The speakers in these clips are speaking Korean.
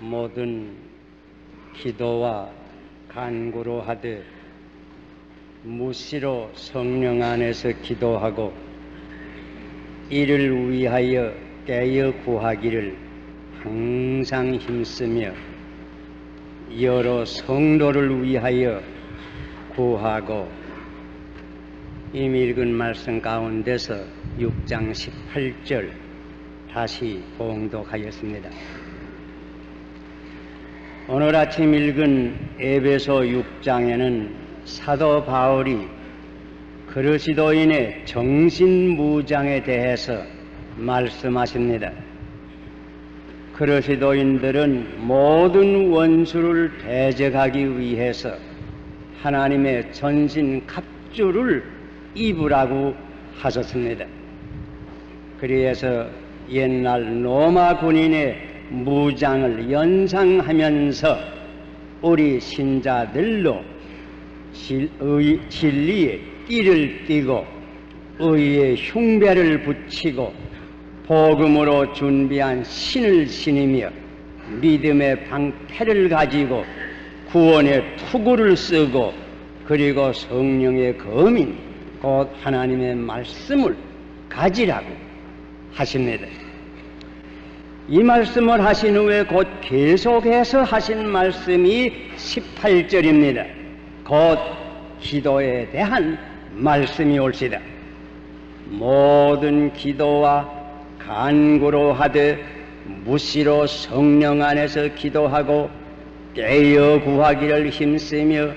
모든 기도와 간구로 하되 무시로 성령 안에서 기도하고 이를 위하여 깨어 구하기를 항상 힘쓰며 여러 성도를 위하여 구하고, 이미 읽은 말씀 가운데서 6장 18절 다시 봉독하였습니다. 오늘 아침 읽은 에베소 6장에는 사도 바울이 그리스도인의 정신무장에 대해서 말씀하십니다. 그리스도인들은 모든 원수를 대적하기 위해서 하나님의 전신 갑주를 입으라고 하셨습니다. 그래서 옛날 로마 군인의 무장을 연상하면서 우리 신자들로 진리의 띠를 띠고 의의 흉배를 붙이고 복음으로 준비한 신을 신이며 믿음의 방패를 가지고 구원의 투구를 쓰고, 그리고 성령의 검인 곧 하나님의 말씀을 가지라고 하십니다. 이 말씀을 하신 후에 곧 계속해서 하신 말씀이 18절입니다. 곧 기도에 대한 말씀이 올시다. 모든 기도와 간구로 하되 무시로 성령 안에서 기도하고 깨어 구하기를 힘쓰며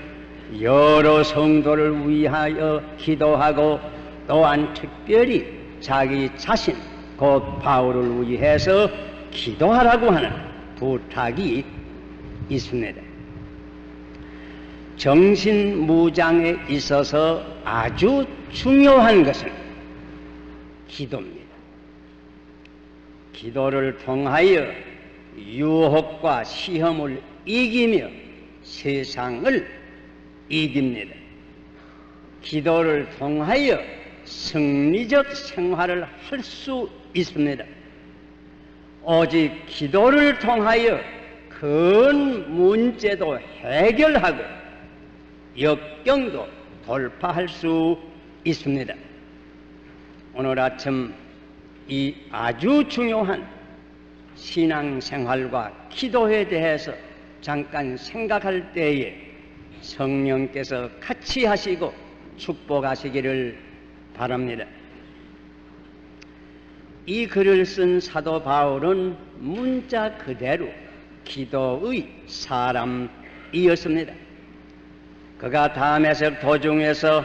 여러 성도를 위하여 기도하고, 또한 특별히 자기 자신 곧 바울을 위해서 기도하라고 하는 부탁이 있습니다. 정신무장에 있어서 아주 중요한 것은 기도입니다. 기도를 통하여 유혹과 시험을 이기며 세상을 이깁니다. 기도를 통하여 승리적 생활을 할 수 있습니다. 오직 기도를 통하여 큰 문제도 해결하고 역경도 돌파할 수 있습니다. 오늘 아침 이 아주 중요한 신앙생활과 기도에 대해서 잠깐 생각할 때에 성령께서 같이 하시고 축복하시기를 바랍니다. 이 글을 쓴 사도 바울은 문자 그대로 기도의 사람이었습니다. 그가 다메섹 도중에서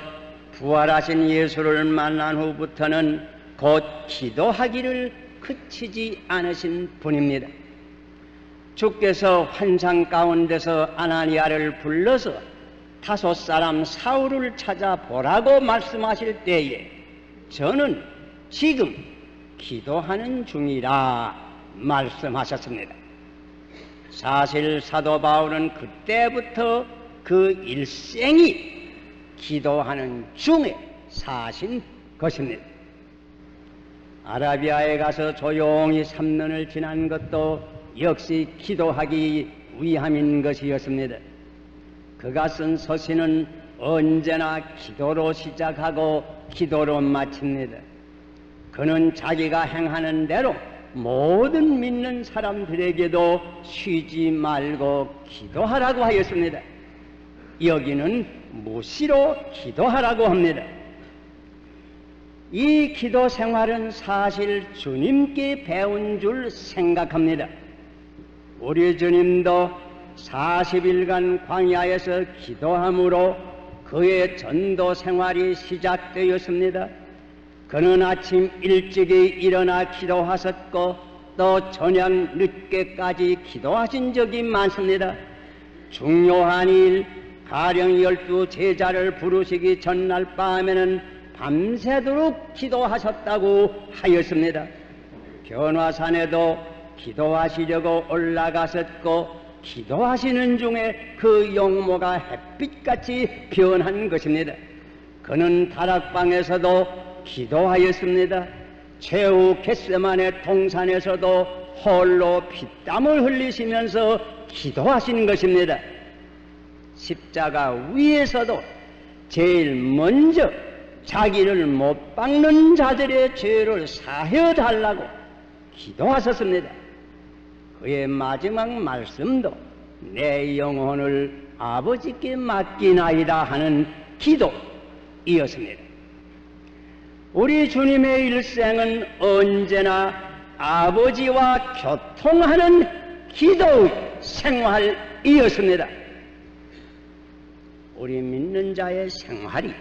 부활하신 예수를 만난 후부터는 곧 기도하기를 그치지 않으신 분입니다. 주께서 환상 가운데서 아나니아를 불러서 다소 사람 사울을 찾아보라고 말씀하실 때에 저는 지금 기도하는 중이라 말씀하셨습니다. 사실 사도 바울은 그때부터 그 일생이 기도하는 중에 사신 것입니다. 아라비아에 가서 조용히 3년을 지난 것도 역시 기도하기 위함인 것이었습니다. 그가 쓴 서신은 언제나 기도로 시작하고 기도로 마칩니다. 그는 자기가 행하는 대로 모든 믿는 사람들에게도 쉬지 말고 기도하라고 하였습니다. 여기는 무시로 기도하라고 합니다. 이 기도 생활은 사실 주님께 배운 줄 생각합니다. 우리 주님도 40일간 광야에서 기도함으로 그의 전도 생활이 시작되었습니다. 그는 아침 일찍이 일어나 기도하셨고 또 저녁 늦게까지 기도하신 적이 많습니다. 중요한 일, 가령 12 제자를 부르시기 전날 밤에는 밤새도록 기도하셨다고 하였습니다. 변화산에도 기도하시려고 올라가셨고 기도하시는 중에 그 용모가 햇빛같이 변한 것입니다. 그는 다락방에서도 기도하였습니다. 최후 겟세마네 동산에서도 홀로 피땀을 흘리시면서 기도하시는 것입니다. 십자가 위에서도 제일 먼저 자기를 못 박는 자들의 죄를 사하여 달라고 기도하셨습니다. 그의 마지막 말씀도 내 영혼을 아버지께 맡기나이다 하는 기도이었습니다. 우리 주님의 일생은 언제나 아버지와 교통하는 기도의 생활이었습니다. 우리 믿는 자의 생활이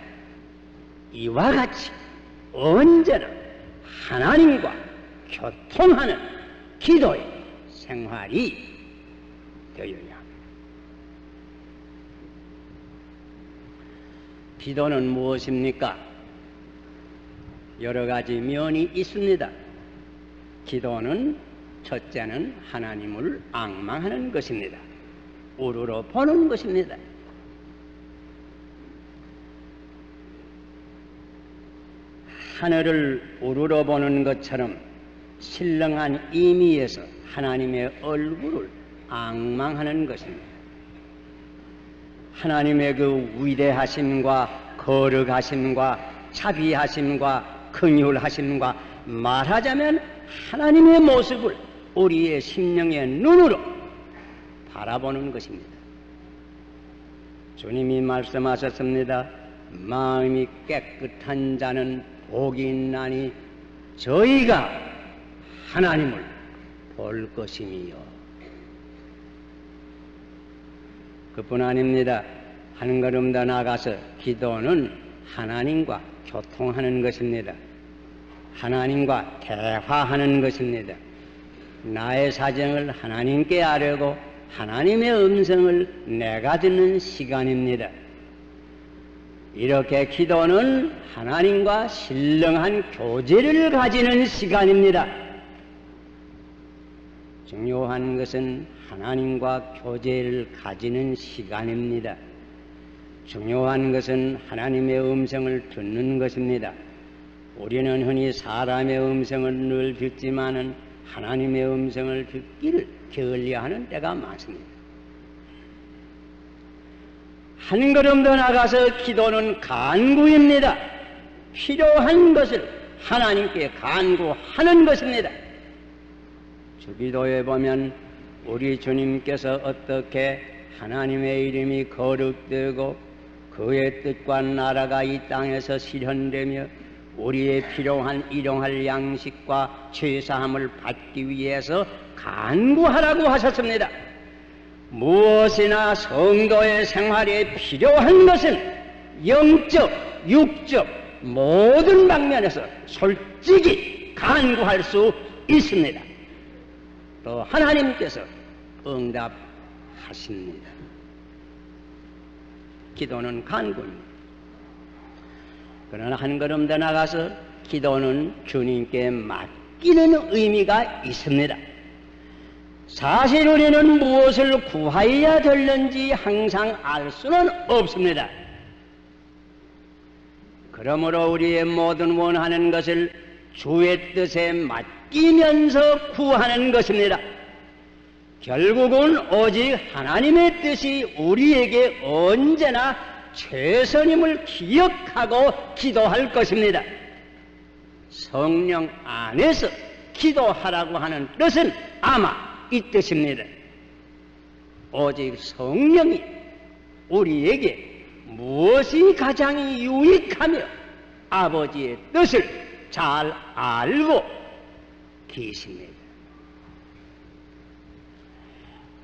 이와 같이 언제나 하나님과 교통하는 기도의 생활이 되어야 합니다. 기도는 무엇입니까? 여러 가지 면이 있습니다. 기도는 첫째는 하나님을 앙망하는 것입니다. 우러러 보는 것입니다. 하늘을 우러러 보는 것처럼 신령한 의미에서 하나님의 얼굴을 앙망하는 것입니다. 하나님의 그 위대하심과 거룩하심과 자비하심과 긍휼하심과 말하자면 하나님의 모습을 우리의 심령의 눈으로 바라보는 것입니다. 주님이 말씀하셨습니다. 마음이 깨끗한 자는 복이 있나니 저희가 하나님을 볼 것이니요. 그뿐 아닙니다. 한 걸음 더 나가서 기도는 하나님과 교통하는 것입니다. 하나님과 대화하는 것입니다. 나의 사정을 하나님께 아뢰고 하나님의 음성을 내가 듣는 시간입니다. 이렇게 기도는 하나님과 신령한 교제를 가지는 시간입니다. 중요한 것은 하나님과 교제를 가지는 시간입니다. 중요한 것은 하나님의 음성을 듣는 것입니다. 우리는 흔히 사람의 음성을 늘 듣지만은 하나님의 음성을 듣기를 게을리하는 때가 많습니다. 한 걸음 더 나가서 기도는 간구입니다. 필요한 것을 하나님께 간구하는 것입니다. 주기도에 보면 우리 주님께서 어떻게 하나님의 이름이 거룩되고 그의 뜻과 나라가 이 땅에서 실현되며 우리의 필요한 일용할 양식과 죄사함을 받기 위해서 간구하라고 하셨습니다. 무엇이나 성도의 생활에 필요한 것은 영적, 육적 모든 방면에서 솔직히 간구할 수 있습니다. 또 하나님께서 응답하십니다. 기도는 간구입니다. 그러나 한 걸음 더 나가서 기도는 주님께 맡기는 의미가 있습니다. 사실 우리는 무엇을 구하여야 되는지 항상 알 수는 없습니다. 그러므로 우리의 모든 원하는 것을 주의 뜻에 맡기면서 구하는 것입니다. 결국은 오직 하나님의 뜻이 우리에게 언제나 최선임을 기억하고 기도할 것입니다. 성령 안에서 기도하라고 하는 뜻은 아마 이 뜻입니다. 오직 성령이 우리에게 무엇이 가장 유익하며 아버지의 뜻을 잘 알고 계십니다.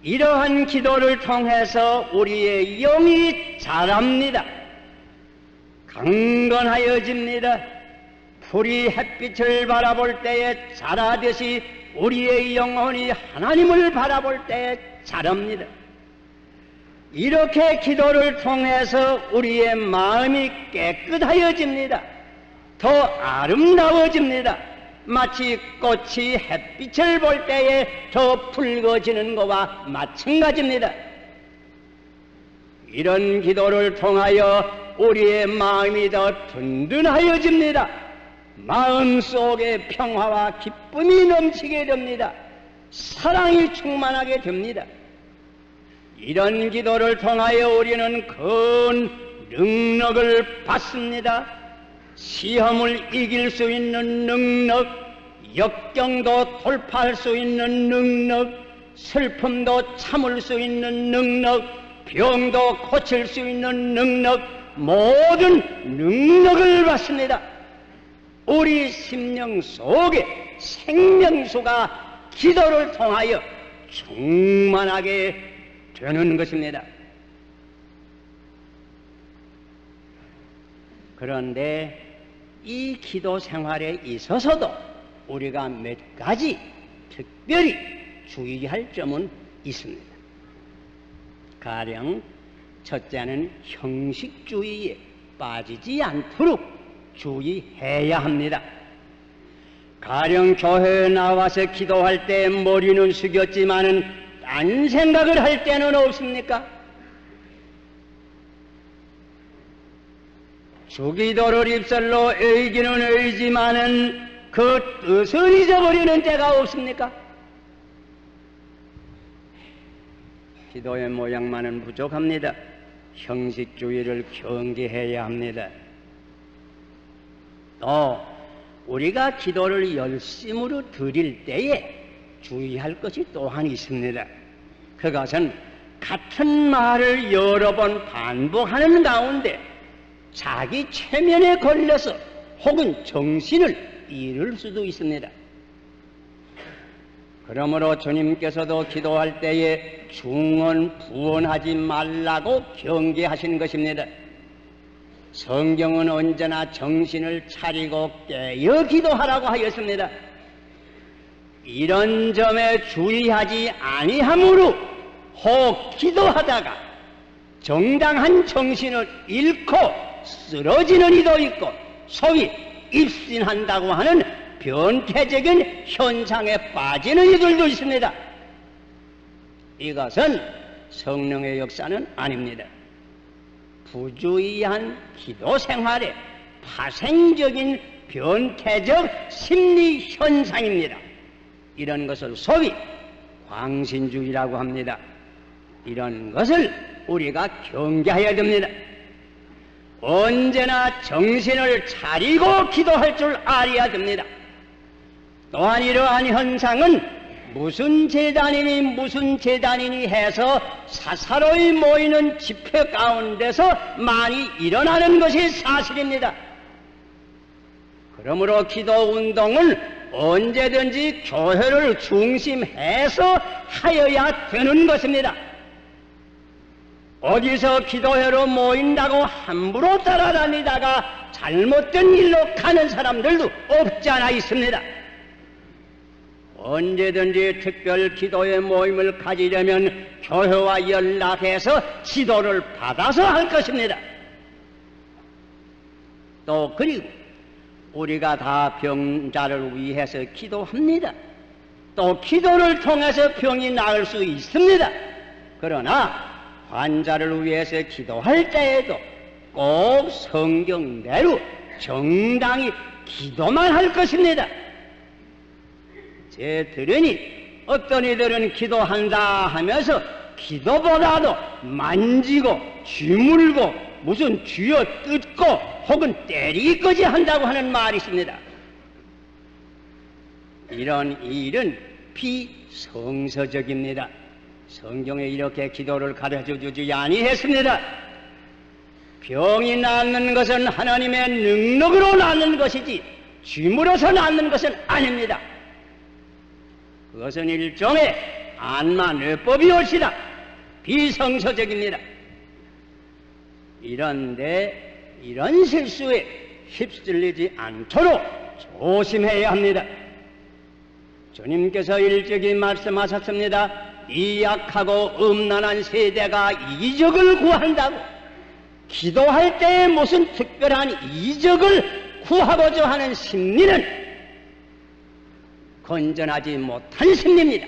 이러한 기도를 통해서 우리의 영이 자랍니다. 강건하여집니다. 풀이 햇빛을 바라볼 때에 자라듯이 우리의 영혼이 하나님을 바라볼 때에 자랍니다. 이렇게 기도를 통해서 우리의 마음이 깨끗하여집니다. 더 아름다워집니다. 마치 꽃이 햇빛을 볼 때에 더 붉어지는 것과 마찬가지입니다. 이런 기도를 통하여 우리의 마음이 더 든든하여집니다. 마음속에 평화와 기쁨이 넘치게 됩니다. 사랑이 충만하게 됩니다. 이런 기도를 통하여 우리는 큰 능력을 받습니다. 시험을 이길 수 있는 능력, 역경도 돌파할 수 있는 능력, 슬픔도 참을 수 있는 능력, 병도 고칠 수 있는 능력, 모든 능력을 받습니다. 우리 심령 속에 생명수가 기도를 통하여 충만하게 되는 것입니다. 그런데 이 기도 생활에 있어서도 우리가 몇 가지 특별히 주의할 점은 있습니다. 가령 첫째는 형식주의에 빠지지 않도록 주의해야 합니다. 가령 교회에 나와서 기도할 때 머리는 숙였지만은 딴 생각을 할 때는 없습니까? 주기도를 입술로 의기는 의지만은 그 뜻을 잊어버리는 때가 없습니까? 기도의 모양만은 부족합니다. 형식주의를 경계해야 합니다. 또 우리가 기도를 열심으로 드릴 때에 주의할 것이 또한 있습니다. 그것은 같은 말을 여러 번 반복하는 가운데 자기 체면에 걸려서 혹은 정신을 잃을 수도 있습니다. 그러므로 주님께서도 기도할 때에 중언 부언하지 말라고 경계하신 것입니다. 성경은 언제나 정신을 차리고 깨어 기도하라고 하였습니다. 이런 점에 주의하지 아니하므로 혹 기도하다가 정당한 정신을 잃고 쓰러지는 이도 있고 소위 입신한다고 하는 변태적인 현상에 빠지는 이들도 있습니다. 이것은 성령의 역사는 아닙니다. 부주의한 기도 생활에 파생적인 변태적 심리 현상입니다. 이런 것을 소위 광신주의라고 합니다. 이런 것을 우리가 경계해야 됩니다. 언제나 정신을 차리고 기도할 줄 알아야 됩니다. 또한 이러한 현상은 무슨 재단이니 해서 사사로이 모이는 집회 가운데서 많이 일어나는 것이 사실입니다. 그러므로 기도 운동은 언제든지 교회를 중심해서 하여야 되는 것입니다. 어디서 기도회로 모인다고 함부로 따라다니다가 잘못된 일로 가는 사람들도 없지 않아 있습니다. 언제든지 특별 기도회 모임을 가지려면 교회와 연락해서 지도를 받아서 할 것입니다. 또 그리고 우리가 다 병자를 위해서 기도합니다. 또 기도를 통해서 병이 나을 수 있습니다. 그러나 환자를 위해서 기도할 때에도 꼭 성경대로 정당히 기도만 할 것입니다. 제 들으니 어떤 이들은 기도한다 하면서 기도보다도 만지고 쥐물고 무슨 쥐어 뜯고 혹은 때리기까지 한다고 하는 말이 있습니다. 이런 일은 비성서적입니다. 성경에 이렇게 기도를 가르쳐주지 아니했습니다. 병이 낫는 것은 하나님의 능력으로 낫는 것이지 쥐물어서 낫는 것은 아닙니다. 그것은 일종의 안마뇌법이올시다. 비성서적입니다. 이런데 이런 실수에 휩쓸리지 않도록 조심해야 합니다. 주님께서 일찍이 말씀하셨습니다. 이 약하고 음란한 세대가 이적을 구한다고. 기도할 때에 무슨 특별한 이적을 구하고자 하는 심리는 건전하지 못한 심리입니다.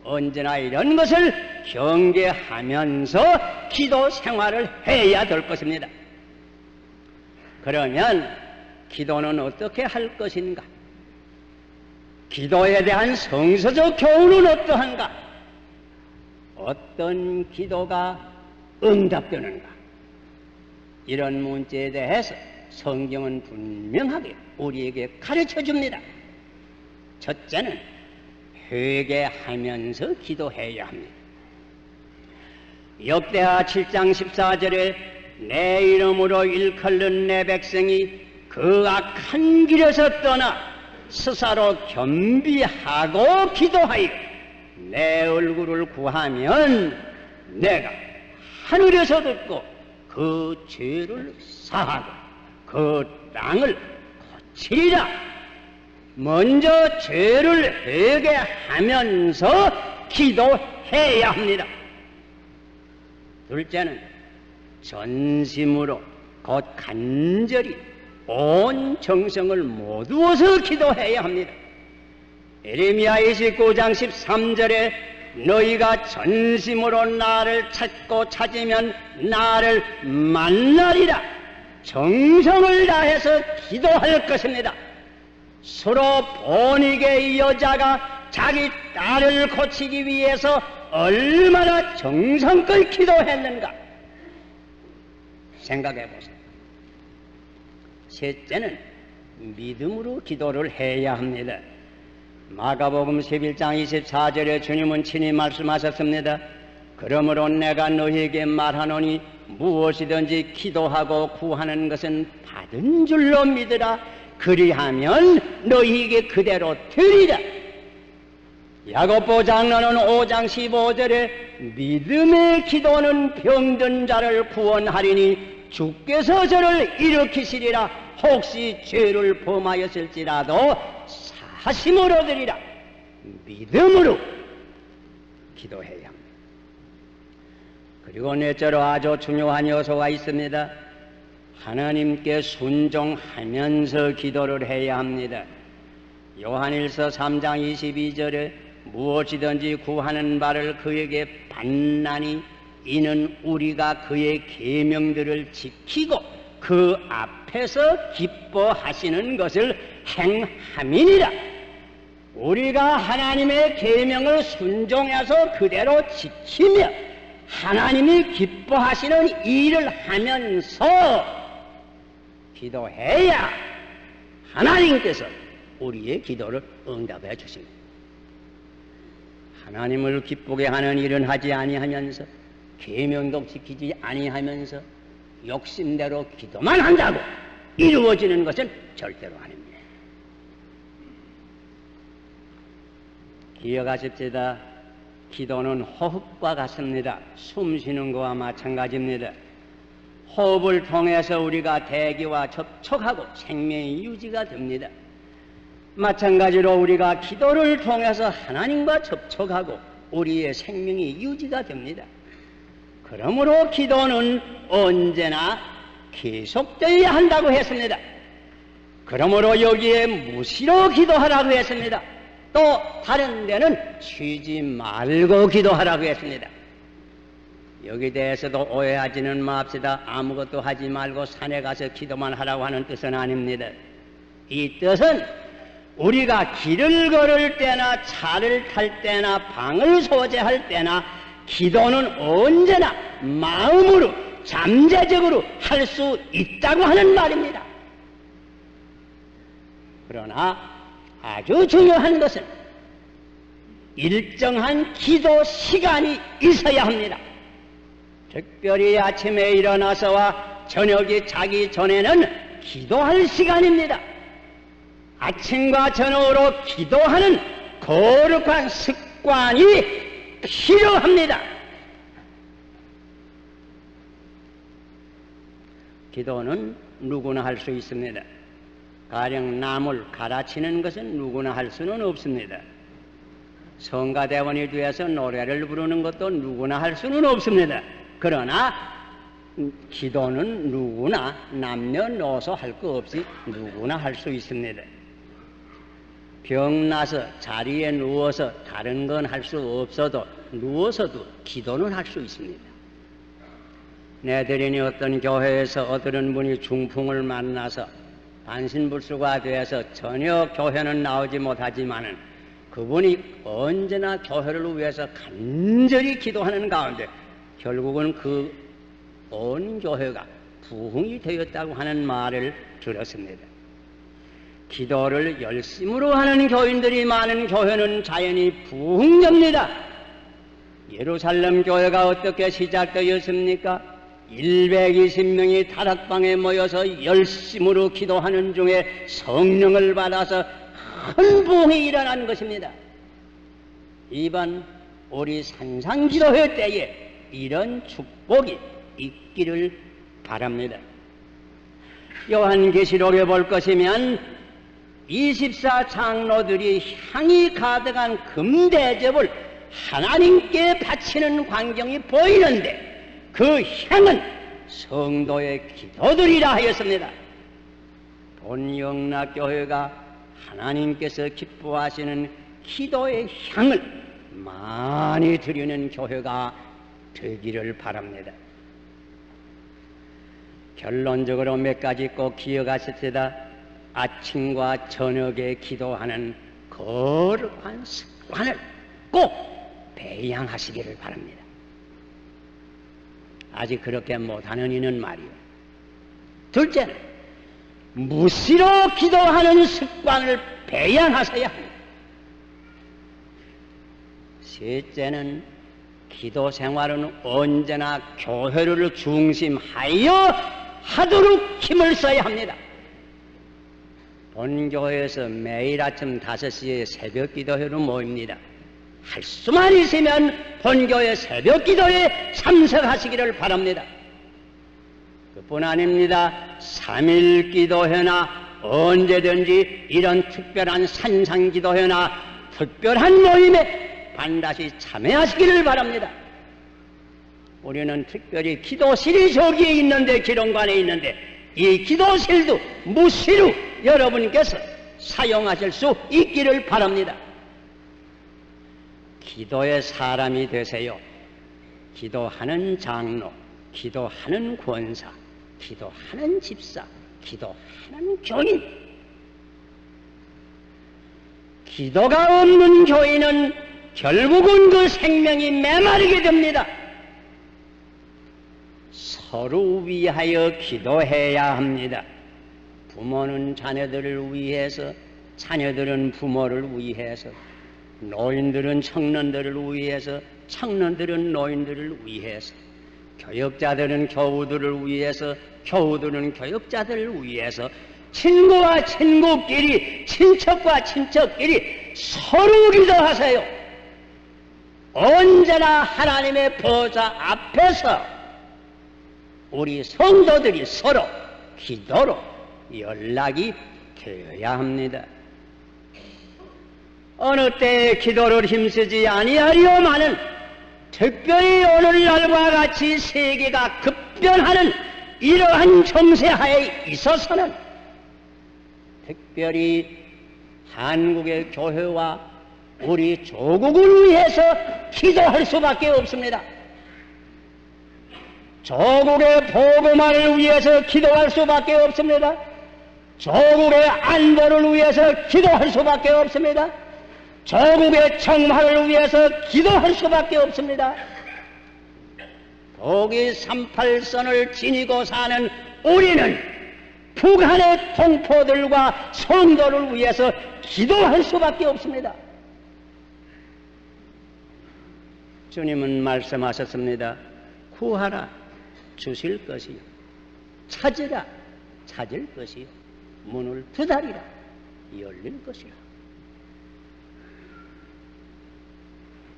언제나 이런 것을 경계하면서 기도 생활을 해야 될 것입니다. 그러면 기도는 어떻게 할 것인가? 기도에 대한 성서적 교훈은 어떠한가? 어떤 기도가 응답되는가? 이런 문제에 대해서 성경은 분명하게 우리에게 가르쳐 줍니다. 첫째는 회개하면서 기도해야 합니다. 역대하 7장 14절에 내 이름으로 일컬는 내 백성이 그 악한 길에서 떠나 스스로 겸비하고 기도하여 내 얼굴을 구하면 내가 하늘에서 듣고 그 죄를 사하고 그 땅을 고치리라. 먼저 죄를 회개하면서 기도해야 합니다. 둘째는 전심으로 곧 간절히 온 정성을 모두어서 기도해야 합니다. 예레미야 29장 13절에 너희가 전심으로 나를 찾고 찾으면 나를 만나리라. 정성을 다해서 기도할 것입니다. 서로 본익의 여자가 자기 딸을 고치기 위해서 얼마나 정성껏 기도했는가 생각해 보세요. 셋째는 믿음으로 기도를 해야 합니다. 마가복음 11장 24절에 주님은 친히 말씀하셨습니다. 그러므로 내가 너희에게 말하노니 무엇이든지 기도하고 구하는 것은 받은 줄로 믿으라. 그리하면 너희에게 그대로 되리라. 야고보 장로는 5장 15절에 믿음의 기도는 병든 자를 구원하리니 주께서 저를 일으키시리라. 혹시 죄를 범하였을지라도 사심을 얻으리라. 믿음으로 기도해야 합니다. 그리고 넷째로 아주 중요한 요소가 있습니다. 하나님께 순종하면서 기도를 해야 합니다. 요한일서 3장 22절에 무엇이든지 구하는 바를 그에게 받나니 이는 우리가 그의 계명들을 지키고 그 앞에서 기뻐하시는 것을 행함이니라. 우리가 하나님의 계명을 순종해서 그대로 지키며 하나님이 기뻐하시는 일을 하면서 기도해야 하나님께서 우리의 기도를 응답해 주십니다. 하나님을 기쁘게 하는 일은 하지 아니하면서 계명도 지키지 아니하면서 욕심대로 기도만 한다고 이루어지는 것은 절대로 아닙니다. 기억하십시다. 기도는 호흡과 같습니다. 숨 쉬는 것과 마찬가지입니다. 호흡을 통해서 우리가 대기와 접촉하고 생명이 유지가 됩니다. 마찬가지로 우리가 기도를 통해서 하나님과 접촉하고 우리의 생명이 유지가 됩니다. 그러므로 기도는 언제나 계속되어야 한다고 했습니다. 그러므로 여기에 무시로 기도하라고 했습니다. 또 다른 데는 쉬지 말고 기도하라고 했습니다. 여기 대해서도 오해하지는 맙시다. 아무것도 하지 말고 산에 가서 기도만 하라고 하는 뜻은 아닙니다. 이 뜻은 우리가 길을 걸을 때나 차를 탈 때나 방을 소재할 때나 기도는 언제나 마음으로 잠재적으로 할 수 있다고 하는 말입니다. 그러나 아주 중요한 것은 일정한 기도 시간이 있어야 합니다. 특별히 아침에 일어나서와 저녁이 자기 전에는 기도할 시간입니다. 아침과 저녁으로 기도하는 거룩한 습관이 필요합니다. 기도는 누구나 할 수 있습니다. 가령 나물 갈아치는 것은 누구나 할 수는 없습니다. 성가대원이 되어서 노래를 부르는 것도 누구나 할 수는 없습니다. 그러나 기도는 누구나 남녀노소 할 거 없이 누구나 할 수 있습니다. 병나서 자리에 누워서 다른 건 할 수 없어도 누워서도 기도는 할 수 있습니다. 내들이니 어떤 교회에서 어떤 분이 중풍을 만나서 반신불수가 되어서 전혀 교회는 나오지 못하지만은 그분이 언제나 교회를 위해서 간절히 기도하는 가운데 결국은 그 온 교회가 부흥이 되었다고 하는 말을 들었습니다. 기도를 열심으로 하는 교인들이 많은 교회는 자연히 부흥됩니다. 예루살렘 교회가 어떻게 시작되었습니까? 120명이 다락방에 모여서 열심으로 기도하는 중에 성령을 받아서 큰 부흥이 일어난 것입니다. 이번 우리 산상기도회 때에 이런 축복이 있기를 바랍니다. 요한계시록에 볼 것이면 24 장로들이 향이 가득한 금대접을 하나님께 바치는 광경이 보이는데 그 향은 성도의 기도들이라 하였습니다. 본영락교회가 하나님께서 기뻐하시는 기도의 향을 많이 드리는 교회가 되기를 바랍니다. 결론적으로 몇 가지 꼭 기억하십시다. 아침과 저녁에 기도하는 거룩한 습관을 꼭 배양하시기를 바랍니다. 아직 그렇게 못하는 이는 말이요. 둘째는 무시로 기도하는 습관을 배양하셔야 합니다. 셋째는 기도 생활은 언제나 교회를 중심하여 하도록 힘을 써야 합니다. 본교회에서 매일 아침 5시에 새벽 기도회로 모입니다. 할 수만 있으면 본교회 새벽 기도에 참석하시기를 바랍니다. 그뿐 아닙니다. 3일 기도회나 언제든지 이런 특별한 산상 기도회나 특별한 모임에 반드시 참여하시기를 바랍니다. 우리는 특별히 기도실이 저기에 있는데, 기론관에 있는데 이 기도실도 무시로 여러분께서 사용하실 수 있기를 바랍니다. 기도의 사람이 되세요. 기도하는 장로, 기도하는 권사, 기도하는 집사, 기도하는 교인. 기도가 없는 교인은 결국은 그 생명이 메마르게 됩니다. 서로 위하여 기도해야 합니다. 부모는 자녀들을 위해서, 자녀들은 부모를 위해서, 노인들은 청년들을 위해서, 청년들은 노인들을 위해서, 교역자들은 교우들을 위해서, 교우들은 교역자들을 위해서, 친구와 친구끼리, 친척과 친척끼리 서로 기도하세요. 언제나 하나님의 보좌 앞에서 우리 성도들이 서로 기도로 연락이 되어야 합니다. 어느 때에 기도를 힘쓰지 아니하려마는 특별히 오늘날과 같이 세계가 급변하는 이러한 정세하에 있어서는 특별히 한국의 교회와 우리 조국을 위해서 기도할 수밖에 없습니다. 조국의 복음화를 위해서 기도할 수밖에 없습니다. 조국의 안보를 위해서 기도할 수밖에 없습니다. 조국의 정화를 위해서 기도할 수밖에 없습니다. 독이 38선을 지니고 사는 우리는 북한의 동포들과 성도를 위해서 기도할 수밖에 없습니다. 주님은 말씀하셨습니다. 구하라, 주실 것이요. 찾으라, 찾을 것이요. 문을 두드리라, 열릴 것이라.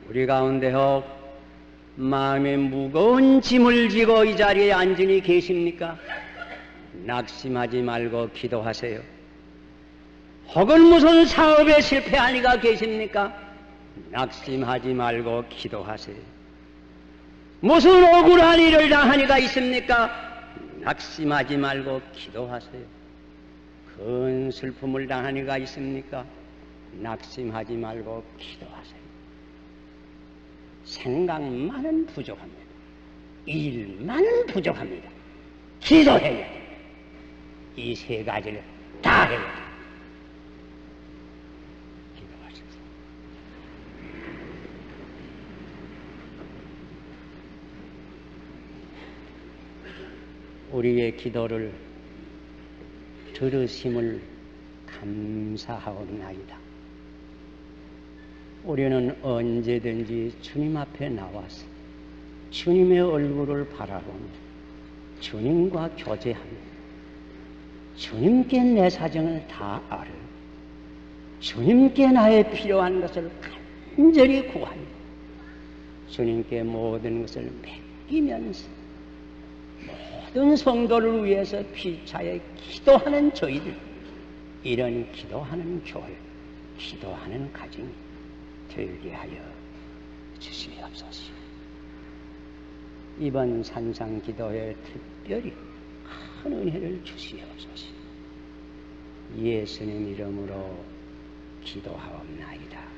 우리 가운데 혹 마음에 무거운 짐을 지고 이 자리에 앉으니 계십니까? 낙심하지 말고 기도하세요. 혹은 무슨 사업에 실패한 이가 계십니까? 낙심하지 말고 기도하세요. 무슨 억울한 일을 당한 이가 있습니까? 낙심하지 말고 기도하세요. 큰 슬픔을 당한 이가 있습니까? 낙심하지 말고 기도하세요. 생각만은 부족합니다. 일만은 부족합니다. 기도해야 됩니다. 이 세 가지를 다 되거든. 기도하십시오. 우리의 기도를 들으심을 감사하옵나이다. 우리는 언제든지 주님 앞에 나와서 주님의 얼굴을 바라보며 주님과 교제하며 주님께 내 사정을 다 알아 주님께 나의 필요한 것을 간절히 구하며 주님께 모든 것을 맡기면서 모든 성도를 위해서 피차에 기도하는 저희들, 이런 기도하는 교회, 기도하는 가정이 되게 하여 주시옵소서. 이번 산상기도에 특별히 큰 은혜를 주시옵소서. 예수님 이름으로 기도하옵나이다.